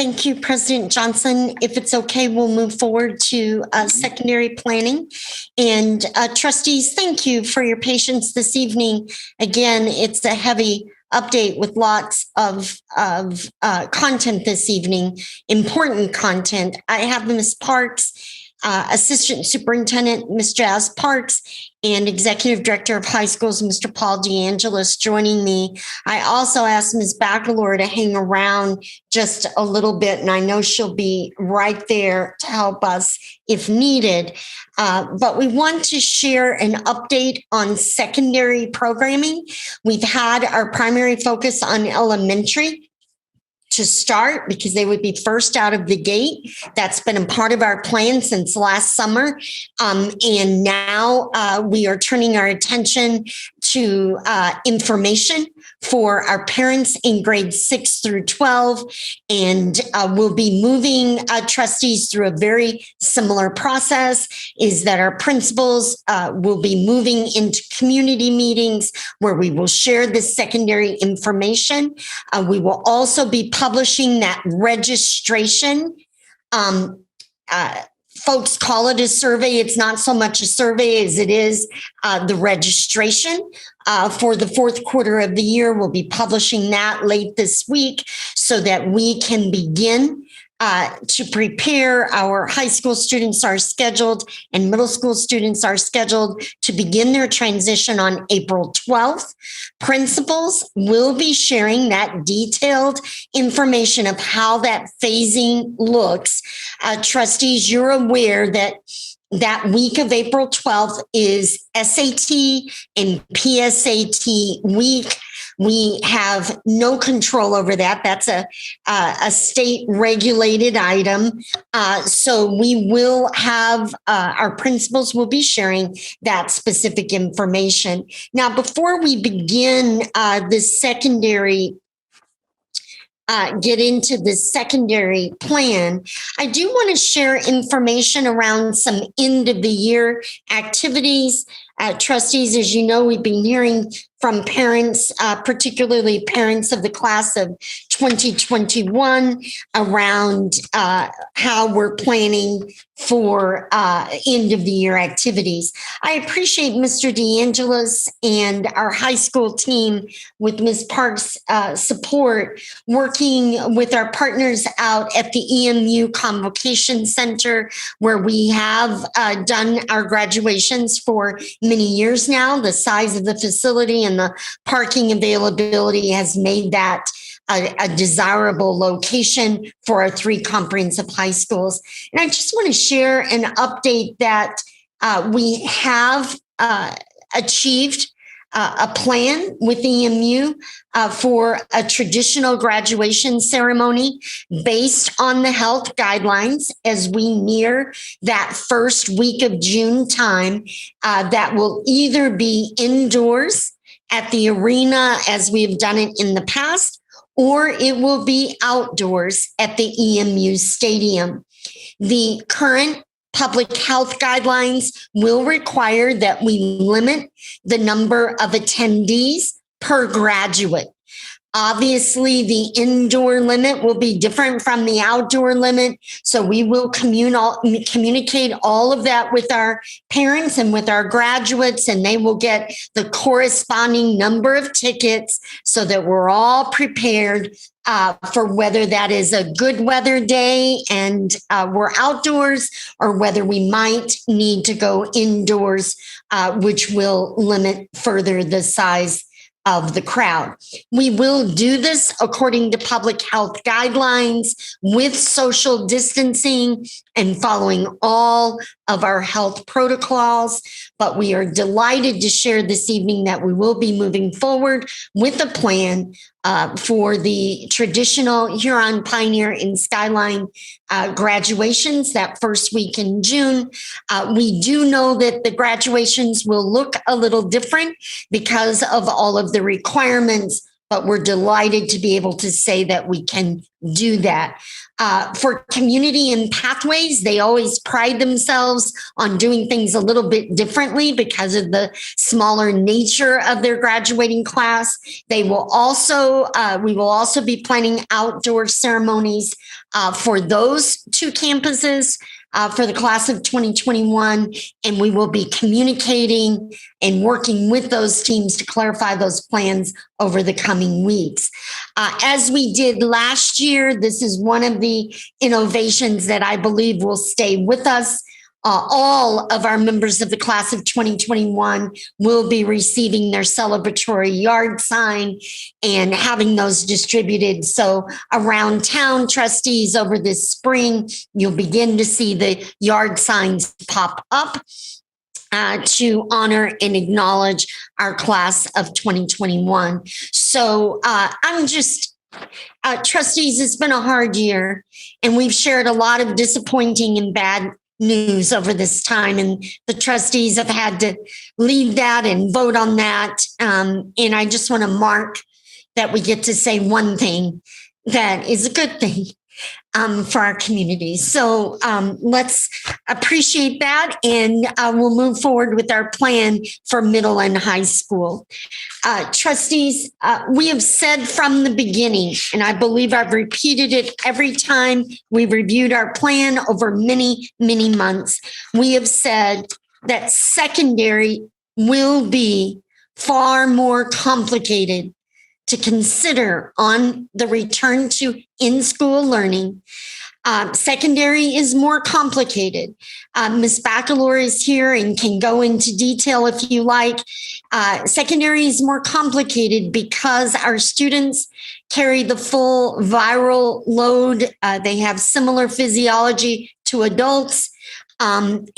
Thank you, President Johnson. If it's okay, we'll move forward to secondary planning. And trustees, thank you for your patience this evening. Again, it's a heavy update with lots of content this evening, important content. I have Ms. Parks, Assistant Superintendent, Ms. Jazz Parks, and Executive Director of High Schools, Mr. Paul DeAngelis, joining me. I also asked Ms. Baccalaureate to hang around just a little bit, and I know she'll be right there to help us if needed. But we want to share an update on secondary programming. We've had our primary focus on elementary to start because they would be first out of the gate. That's been a part of our plan since last summer. And now we are turning our attention to information for our parents in grades 6 through 12. And we'll be moving trustees through a very similar process, is that our principals will be moving into community meetings where we will share this secondary information. We will also be publishing that registration. Folks call it a survey. It's not so much a survey as it is the registration for the fourth quarter of the year. We'll be publishing that late this week so that we can begin to prepare. Our high school students are scheduled and middle school students are scheduled to begin their transition on April 12th. Principals will be sharing that detailed information of how that phasing looks. Trustees, you're aware that that week of April 12th is SAT and PSAT week. We have no control over that. That's a state regulated item. So we will have, our principals will be sharing that specific information. Now, before we begin the secondary get into the secondary plan, I do want to share information around some end of the year activities. Trustees, as you know, we've been hearing from parents, particularly parents of the class of 2021, around how we're planning for end of the year activities. I appreciate Mr. DeAngelis and our high school team with Ms. Parks' support, working with our partners out at the EMU Convocation Center, where we have done our graduations for many years now. The size of the facility and the parking availability has made that a desirable location for our 3 comprehensive high schools. And I just want to share an update that we have achieved a plan with EMU for a traditional graduation ceremony based on the health guidelines as we near that first week of June time. That will either be indoors at the arena as we have done it in the past, or it will be outdoors at the EMU Stadium. The current public health guidelines will require that we limit the number of attendees per graduate. Obviously, the indoor limit will be different from the outdoor limit. So we will communicate all of that with our parents and with our graduates, and they will get the corresponding number of tickets so that we're all prepared for whether that is a good weather day and we're outdoors, or whether we might need to go indoors, which will limit further the size of the crowd. We will do this according to public health guidelines with social distancing and following all of our health protocols. But we are delighted to share this evening that we will be moving forward with a plan for the traditional Huron, Pioneer, and Skyline graduations that first week in June. We do know that the graduations will look a little different because of all of the requirements, but we're delighted to be able to say that we can do that. For community and pathways, they always pride themselves on doing things a little bit differently because of the smaller nature of their graduating class. We will also be planning outdoor ceremonies for those two campuses for the class of 2021, and we will be communicating and working with those teams to clarify those plans over the coming weeks. As we did last year, this is one of the innovations that I believe will stay with us. All of our members of the class of 2021 will be receiving their celebratory yard sign and having those distributed. So around town, trustees, over this spring, you'll begin to see the yard signs pop up to honor and acknowledge our class of 2021. So trustees, it's been a hard year, and we've shared a lot of disappointing and bad news over this time, and the trustees have had to lead that and vote on that. And I just want to mark that we get to say one thing that is a good thing for our community. So let's appreciate that, and we'll move forward with our plan for middle and high school. Trustees, we have said from the beginning, and I believe I've repeated it every time we reviewed our plan over many, many months, we have said that secondary will be far more complicated to consider on the return to in-school learning. Secondary is more complicated. Ms. Bacalor is here and can go into detail if you like. Secondary is more complicated because our students carry the full viral load. They have similar physiology to adults, and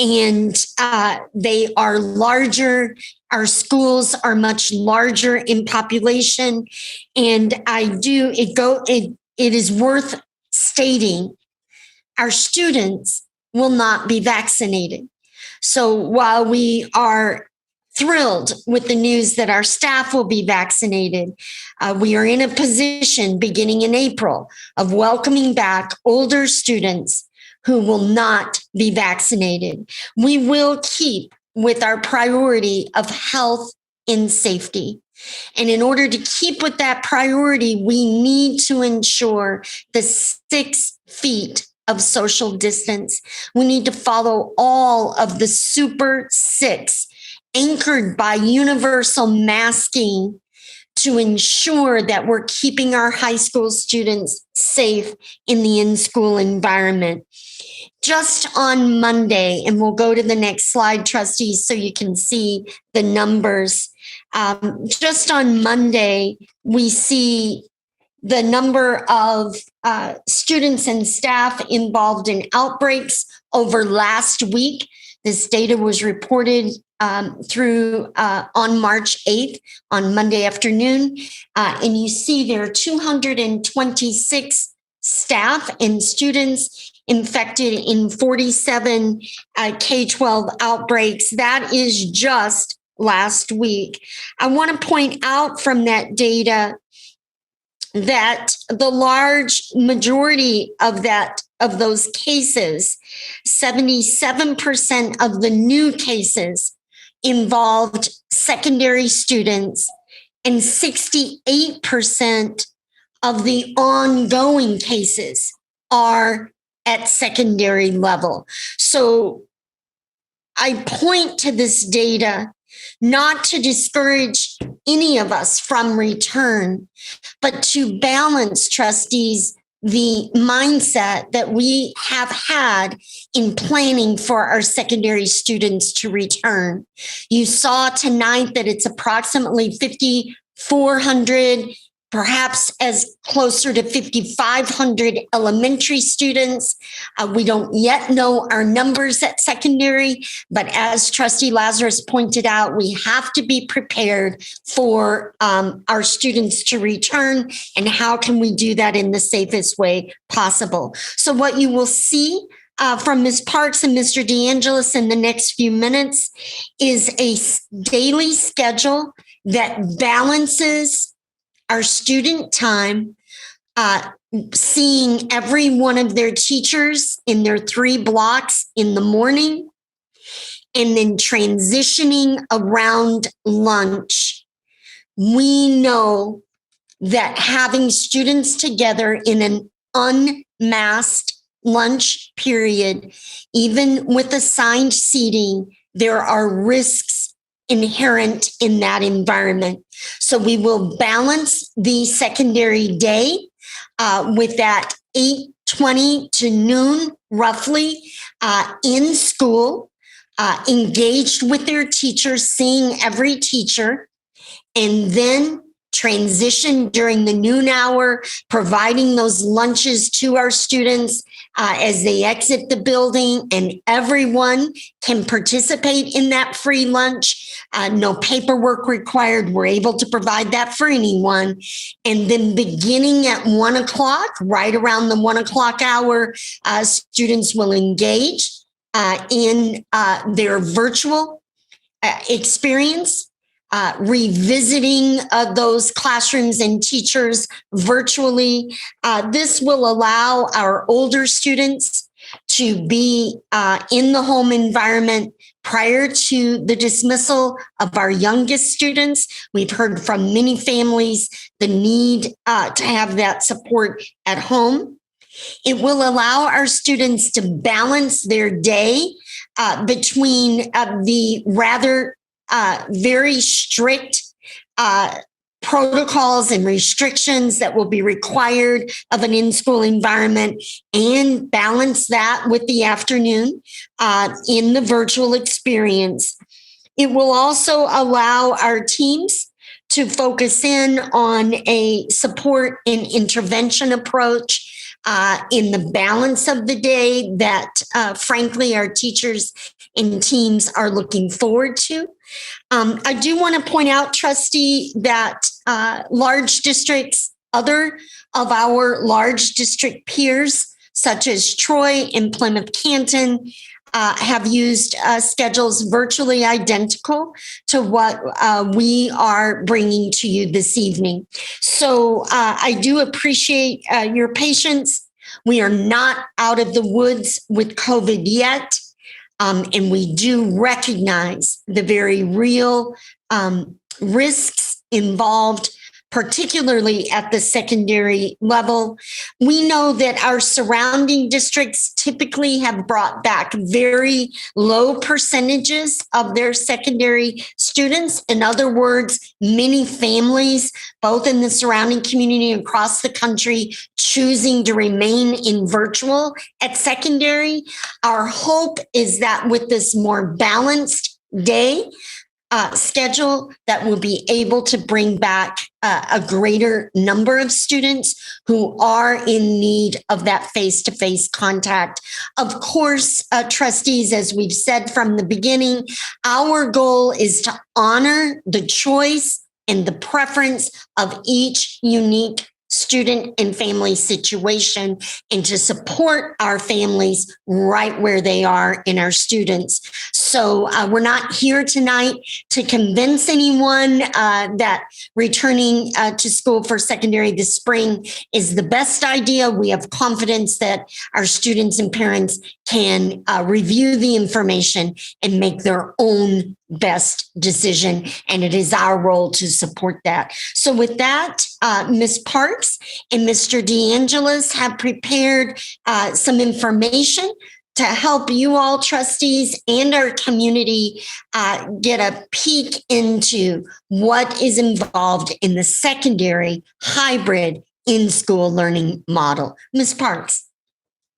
they are larger. Our schools are much larger in population, and it is worth stating our students will not be vaccinated. So while we are thrilled with the news that our staff will be vaccinated, we are in a position beginning in April of welcoming back older students who will not be vaccinated. We will keep with our priority of health and safety. And in order to keep with that priority, we need to ensure the 6 feet of social distance. We need to follow all of the Super 6 anchored by universal masking to ensure that we're keeping our high school students safe in the in-school environment. Just on Monday, and we'll go to the next slide, trustees, so you can see the numbers. Just on Monday, we see the number of students and staff involved in outbreaks over last week. This data was reported through on March 8th, on Monday afternoon. And you see there are 226 staff and students infected in 47 K-12 outbreaks. That is just last week. I want to point out from that data that the large majority of those cases, 77% of the new cases involved secondary students, and 68% of the ongoing cases are at secondary level. So I point to this data not to discourage any of us from return, but to balance, trustees, the mindset that we have had in planning for our secondary students to return. You saw tonight that it's approximately 5,400, perhaps as closer to 5,500 elementary students. We don't yet know our numbers at secondary, but as Trustee Lazarus pointed out, we have to be prepared for our students to return, and how can we do that in the safest way possible. So what you will see from Ms. Parks and Mr. DeAngelis in the next few minutes is a daily schedule that balances our student time seeing every one of their teachers in their 3 blocks in the morning, and then transitioning around lunch. We know that having students together in an unmasked lunch period, even with assigned seating, there are risks inherent in that environment. So we will balance the secondary day with that 8:20 to noon, roughly, in school, engaged with their teachers, seeing every teacher, and then transition during the noon hour, providing those lunches to our students as they exit the building, and everyone can participate in that free lunch. No paperwork required. We're able to provide that for anyone. And then beginning at 1 o'clock, right around the 1 o'clock hour, students will engage in their virtual experience, revisiting those classrooms and teachers virtually. This will allow our older students to be in the home environment prior to the dismissal of our youngest students. We've heard from many families the need to have that support at home. It will allow our students to balance their day between the rather very strict protocols and restrictions that will be required of an in-school environment, and balance that with the afternoon in the virtual experience. It will also allow our teams to focus in on a support and intervention approach in the balance of the day that, frankly, our teachers and teams are looking forward to. I do want to point out, Trustee, that large districts, other of our large district peers, such as Troy and Plymouth Canton, have used schedules virtually identical to what we are bringing to you this evening. So I do appreciate your patience. We are not out of the woods with COVID yet. And we do recognize the very real risks involved, particularly at the secondary level. We know that our surrounding districts typically have brought back very low percentages of their secondary students. In other words, many families, both in the surrounding community and across the country, choosing to remain in virtual at secondary. Our hope is that with this more balanced day schedule, that will be able to bring back a greater number of students who are in need of that face-to-face contact. Of course, trustees, as we've said from the beginning, our goal is to honor the choice and the preference of each unique student and family situation, and to support our families right where they are and our students. So we're not here tonight to convince anyone that returning to school for secondary this spring is the best idea. We have confidence that our students and parents can review the information and make their own best decision, and it is our role to support that. So with that, Ms. Parks and Mr. DeAngelis have prepared some information to help you all, trustees, and our community get a peek into what is involved in the secondary hybrid in-school learning model. Ms. Parks.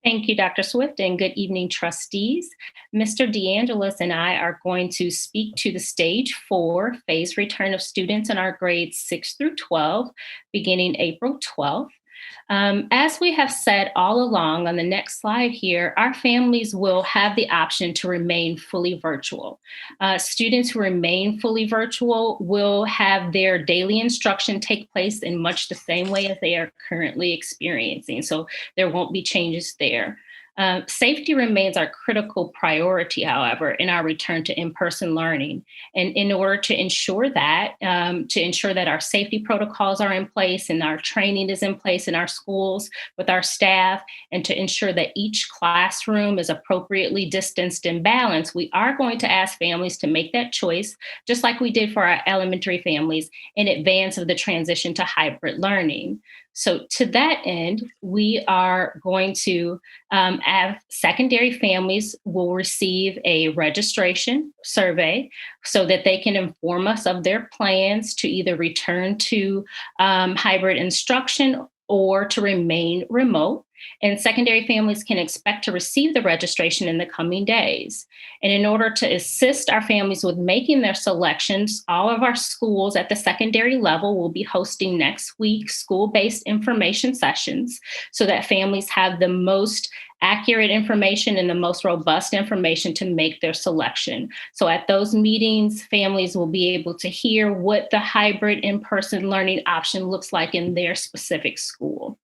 Thank you, Dr. Swift, and good evening, trustees. Mr. DeAngelis and I are going to speak to the stage 4 phase return of students in our grades 6 through 12, beginning April 12th. As we have said all along on the next slide here, our families will have the option to remain fully virtual. Students who remain fully virtual will have their daily instruction take place in much the same way as they are currently experiencing. So there won't be changes there. Safety remains our critical priority, however, in our return to in-person learning. And in order to ensure that our safety protocols are in place and our training is in place in our schools with our staff, and to ensure that each classroom is appropriately distanced and balanced, we are going to ask families to make that choice, just like we did for our elementary families, in advance of the transition to hybrid learning. So to that end, we are going to have secondary families will receive a registration survey so that they can inform us of their plans to either return to hybrid instruction or to remain remote. And secondary families can expect to receive the registration in the coming days. And in order to assist our families with making their selections, all of our schools at the secondary level will be hosting next week school-based information sessions so that families have the most accurate information and the most robust information to make their selection. So at those meetings, families will be able to hear what the hybrid in-person learning option looks like in their specific school.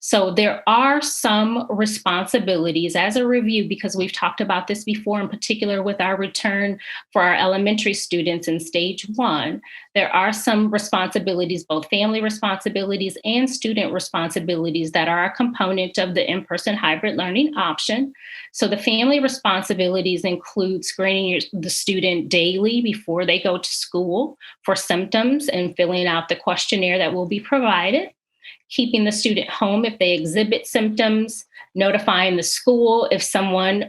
So there are some responsibilities as a review, because we've talked about this before, in particular with our return for our elementary students in stage 1. There are some responsibilities, both family responsibilities and student responsibilities, that are a component of the in-person hybrid learning option. So the family responsibilities include screening the student daily before they go to school for symptoms and filling out the questionnaire that will be provided, keeping the student home if they exhibit symptoms, notifying the school if someone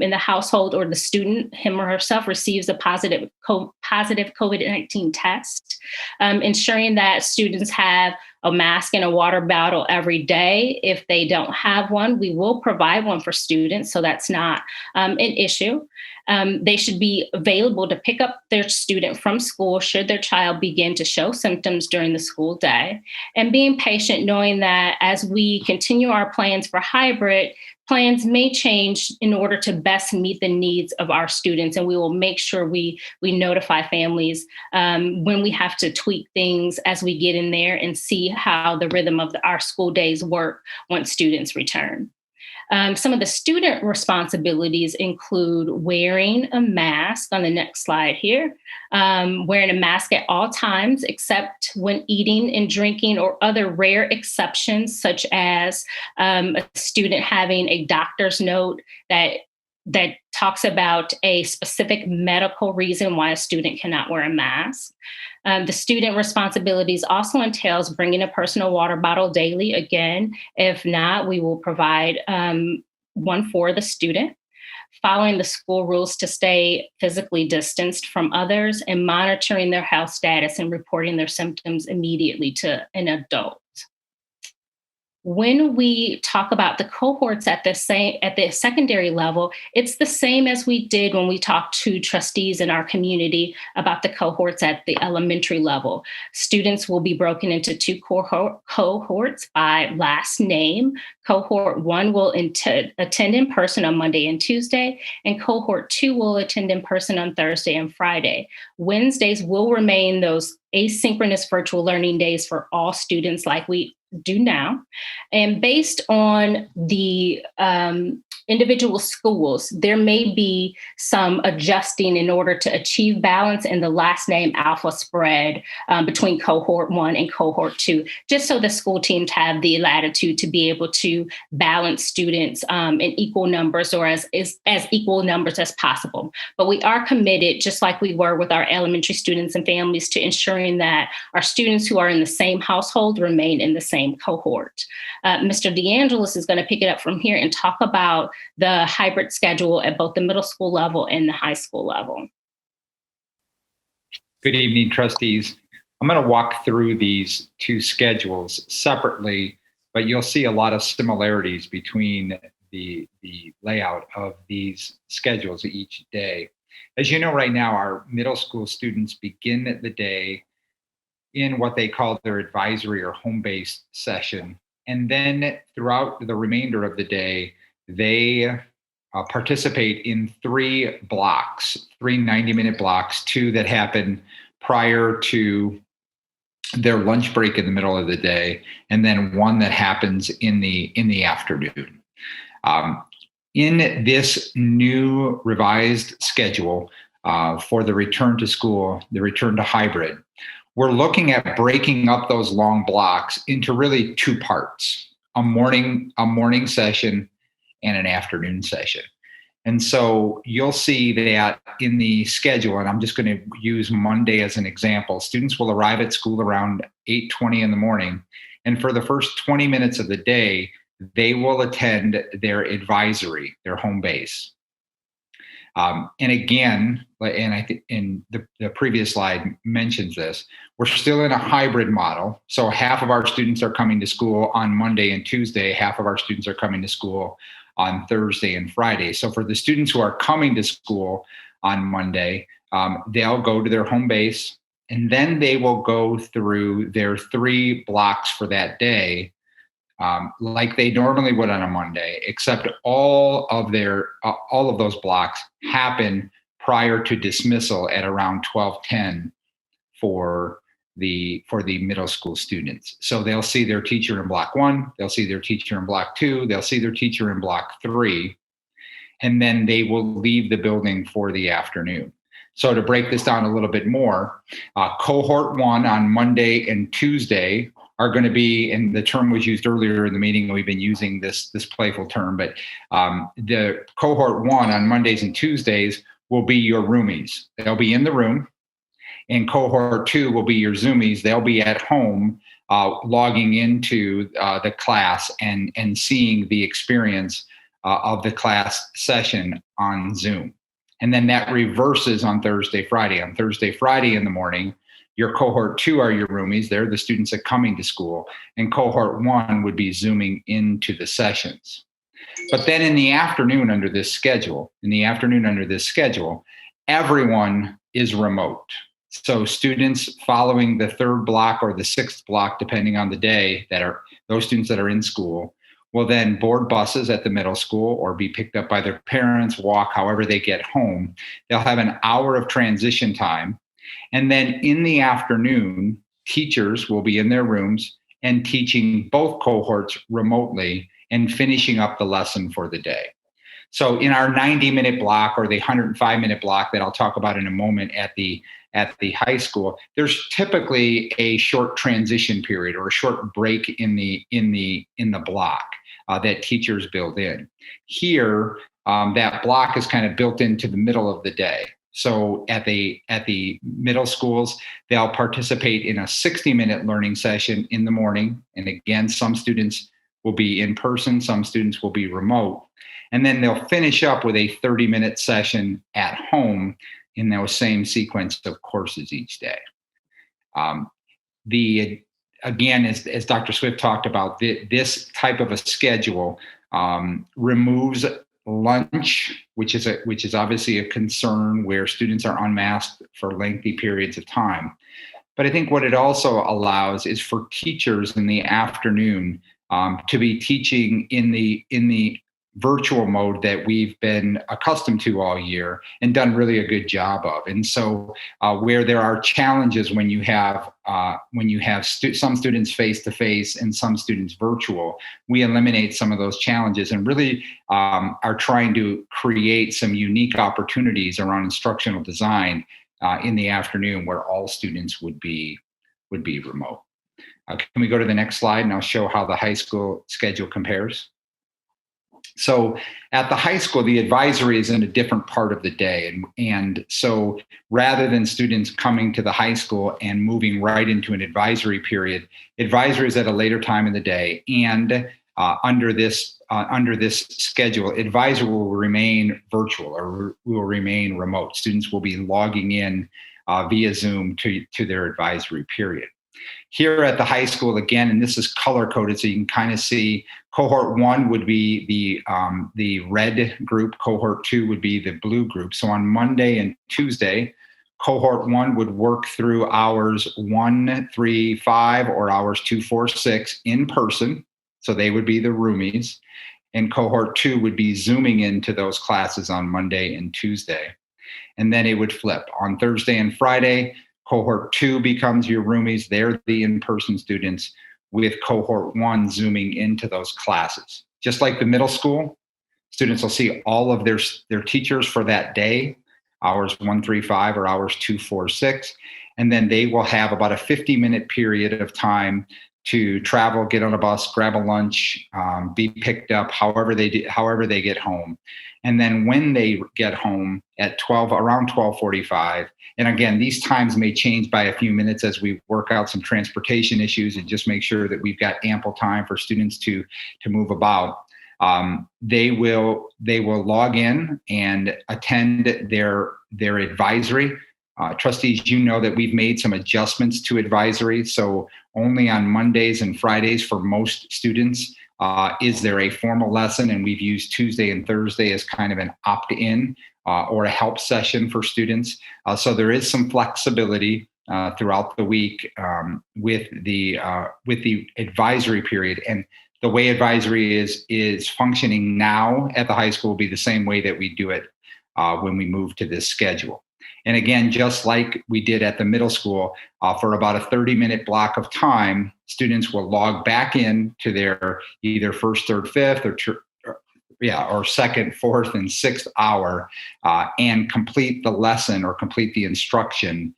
in the household or the student, him or herself, receives a positive COVID-19 test, ensuring that students have a mask and a water bottle every day. If they don't have one, we will provide one for students, so that's not an issue. They should be available to pick up their student from school should their child begin to show symptoms during the school day. And being patient, knowing that as we continue our plans for hybrid, plans may change in order to best meet the needs of our students. And we will make sure we notify families when we have to tweak things as we get in there and see how the rhythm of our school days work once students return. Some of the student responsibilities include wearing a mask on the next slide here, wearing a mask at all times except when eating and drinking, or other rare exceptions, such as a student having a doctor's note that talks about a specific medical reason why a student cannot wear a mask. The student responsibilities also entails bringing a personal water bottle daily. Again, if not, we will provide one for the student. Following the school rules to stay physically distanced from others, and monitoring their health status and reporting their symptoms immediately to an adult. When we talk about the cohorts at the secondary level, it's the same as we did when we talked to trustees in our community about the cohorts at the elementary level. Students will be broken into 2 cohorts by last name. Cohort 1 will attend in person on Monday and Tuesday, and cohort 2 will attend in person on Thursday and Friday. Wednesdays will remain those asynchronous virtual learning days for all students like we do now. And based on the individual schools, there may be some adjusting in order to achieve balance in the last name alpha spread between cohort 1 and cohort 2, just so the school teams have the latitude to be able to balance students in equal numbers, or as equal numbers as possible. But we are committed, just like we were with our elementary students and families, to ensuring that our students who are in the same household remain in the same cohort. Mr. DeAngelis is going to pick it up from here and talk about the hybrid schedule at both the middle school level and the high school level. Good evening, trustees. I'm going to walk through these 2 schedules separately, but you'll see a lot of similarities between the layout of these schedules each day. As you know, right now, our middle school students begin the day in what they call their advisory or home-based session. And then throughout the remainder of the day, they participate in 3 blocks, 3 90-minute blocks, 2 that happen prior to their lunch break in the middle of the day, and then 1 that happens in the afternoon. In this new revised schedule for the return to school, the return to hybrid, we're looking at breaking up those long blocks into really two parts, a morning session and an afternoon session. And so you'll see that in the schedule, and I'm just going to use Monday as an example, students will arrive at school around 8:20 in the morning. And for the first 20 minutes of the day, they will attend their advisory, their home base. And again, and I think in the previous slide mentions this, we're still in a hybrid model. So half of our students are coming to school on Monday and Tuesday, half of our students are coming to school on Thursday and Friday. So for the students who are coming to school on Monday, they'll go to their home base, and then they will go through their 3 blocks for that day, like they normally would on a Monday, except all of those blocks happen prior to dismissal at around 12:10 for the middle school students. So they'll see their teacher in block 1, they'll see their teacher in block 2, they'll see their teacher in block 3, and then they will leave the building for the afternoon. So to break this down a little bit more, cohort 1 on Monday and Tuesday are going to be, and the term was used earlier in the meeting, and we've been using this playful term, but the cohort 1 on Mondays and Tuesdays will be your roomies. They'll be in the room. And cohort 2 will be your Zoomies. They'll be at home logging into the class and seeing the experience of the class session on Zoom. And then that reverses on Thursday, Friday. On Thursday, Friday in the morning, your cohort 2 are your roomies. They're the students that are coming to school. And cohort 1 would be Zooming into the sessions. But then in the afternoon under this schedule, everyone is remote. So students following the 3rd block or the 6th block, depending on the day, that are those students that are in school, will then board buses at the middle school or be picked up by their parents, walk however they get home. They'll have an hour of transition time. And then in the afternoon, teachers will be in their rooms and teaching both cohorts remotely and finishing up the lesson for the day. So in our 90-minute block or the 105-minute block that I'll talk about in a moment at the high school, there's typically a short transition period or a short break in the block that teachers build in. Here, that block is kind of built into the middle of the day. So at the middle schools, they'll participate in a 60-minute learning session in the morning. And again, some students will be in person, some students will be remote. And then they'll finish up with a 30-minute session at home in those same sequence of courses each day. Again, as Dr. Swift talked about, this type of a schedule removes lunch, which is obviously a concern where students are unmasked for lengthy periods of time. But I think what it also allows is for teachers in the afternoon to be teaching in the virtual mode that we've been accustomed to all year and done really a good job of. And so where there are challenges when you have some students face-to-face and some students virtual, we eliminate some of those challenges and really are trying to create some unique opportunities around instructional design in the afternoon where all students would be remote. Can we go to the next slide and I'll show how the high school schedule compares? So at the high school, the advisory is in a different part of the day. And so rather than students coming to the high school and moving right into an advisory period, advisory is at a later time in the day. And under this schedule, advisory will remain virtual or will remain remote. Students will be logging in via Zoom to their advisory period. Here at the high school, again, and this is color coded, so you can kind of see cohort 1 would be the red group, cohort 2 would be the blue group. So on Monday and Tuesday, cohort 1 would work through hours 1, 3, 5, or hours 2, 4, 6 in person. So they would be the roomies. And cohort 2 would be Zooming into those classes on Monday and Tuesday. And then it would flip. On Thursday and Friday, cohort 2 becomes your roomies. They're the in-person students, with cohort 1 Zooming into those classes. Just like the middle school, Students will see all of their teachers for that day, hours 1, 3, 5 or hours 2, 4, 6. And then they will have about a 50-minute period of time to travel, get on a bus, grab a lunch, be picked up, however they get home. And then when they get home at around 12:45, and again, these times may change by a few minutes as we work out some transportation issues and just make sure that we've got ample time for students to move about. They will log in and attend their advisory. Trustees, you know that we've made some adjustments to advisory. So only on Mondays and Fridays for most students is there a formal lesson, and we've used Tuesday and Thursday as kind of an opt-in or a help session for students. So there is some flexibility throughout the week with the advisory period. And the way advisory is functioning now at the high school will be the same way that we do it when we move to this schedule. And again, just like we did at the middle school, for about a 30-minute block of time, students will log back in to their either first, third, fifth, or second, fourth, and sixth hour and complete the lesson or complete the instruction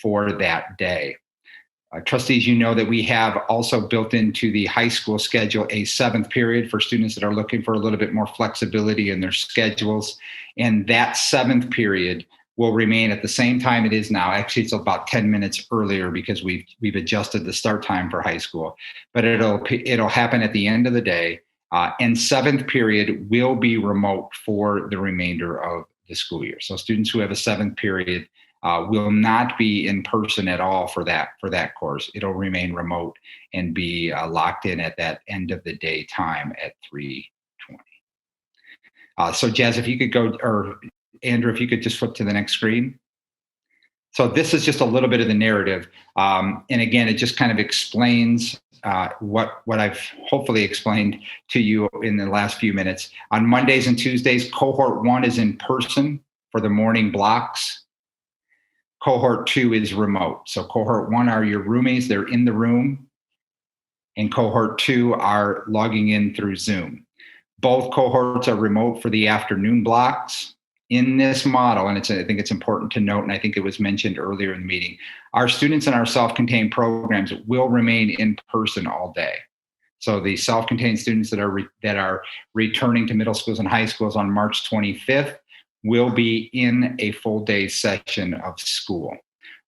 for that day. Trustees, you know that we have also built into the high school schedule a 7th period for students that are looking for a little bit more flexibility in their schedules. And that 7th period will remain at the same time it is now. Actually, it's about 10 minutes earlier because we've adjusted the start time for high school. But it'll happen at the end of the day. And 7th period will be remote for the remainder of the school year. So students who have a 7th period will not be in person at all for that course. It'll remain remote and be locked in at that end of the day time at 3:20. So Jazz, if you could go, or Andrew, if you could just flip to the next screen. So this is just a little bit of the narrative. And again, it just kind of explains what I've hopefully explained to you in the last few minutes. On Mondays and Tuesdays, cohort 1 is in person for the morning blocks. Cohort 2 is remote. So cohort 1 are your roomies, they're in the room. And cohort 2 are logging in through Zoom. Both cohorts are remote for the afternoon blocks. In this model, and I think it's important to note, and I think it was mentioned earlier in the meeting, our students in our self-contained programs will remain in person all day. So the self-contained students that are returning to middle schools and high schools on March 25th will be in a full day session of school.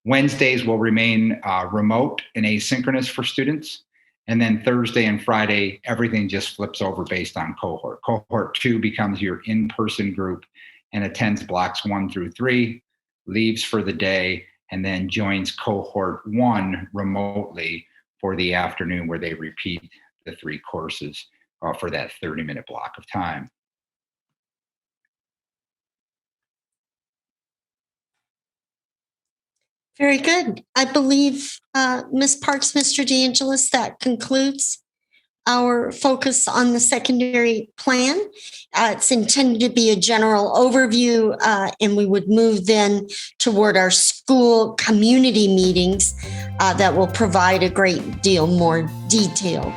Wednesdays will remain remote and asynchronous for students. And then Thursday and Friday, everything just flips over based on cohort. Cohort 2 becomes your in-person group and attends blocks 1 through 3, leaves for the day, and then joins cohort 1 remotely for the afternoon, where they repeat the 3 courses for that 30-minute block of time. Very good. I believe, Ms. Parks, Mr. DeAngelis, that concludes our focus on the secondary plan. It's intended to be a general overview, and we would move then toward our school community meetings that will provide a great deal more detail.